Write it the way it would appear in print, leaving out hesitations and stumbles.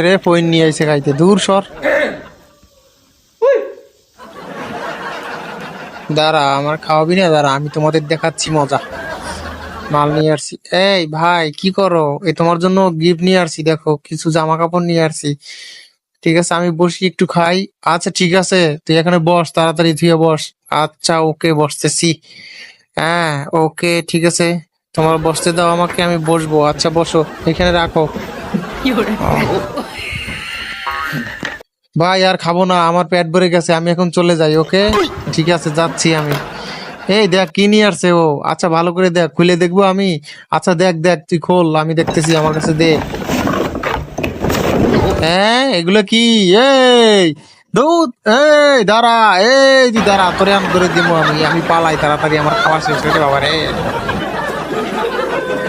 রে পইন নিয়ে আইছে খাইতে, দূর সর। দাঁড়া, আমার খাওয়াবি না? দাঁড়া, আমি তোমাদের দেখাচ্ছি মজা। মাল নিয়ে আসছি। এই ভাই, কি করো? এই তোমার জন্য গিফট নিয়ে আসছি, দেখো কিছু জামা কাপড় নিয়ে আসছি। ঠিক আছে, আমি বসি একটু খাই। আচ্ছা ঠিক আছে, তুই এখানে বস, তাড়াতাড়ি ধুয়ে বস। আচ্ছা ওকে, বসতেছি। হ্যাঁ ওকে, ঠিক আছে। তোমার বসতে দাও আমাকে, আমি বসবো। আচ্ছা বসো, এখানে রাখো। ভাই আর খাবো না, আমার পেট ভরে গেছে, আমি এখন চলে যাই। ওকে ঠিক আছে, যাচ্ছি আমি। এই দেখ কি নিয়ে আসছে ও। আচ্ছা ভালো করে দেখ, খুলে দেখবো আমি? আচ্ছা দেখ দেখ, তুই খোল, আমি দেখতেছি, আমার কাছে দে। হ্যাঁ এগুলো কি? এই দুধ, এই দাঁড়া, এই তুই দাঁড়া, তোরে আমি ধরে দিব, আমি পালাই তাড়াতাড়ি, আমার খাওয়া শেষ হয়ে বাবা রে।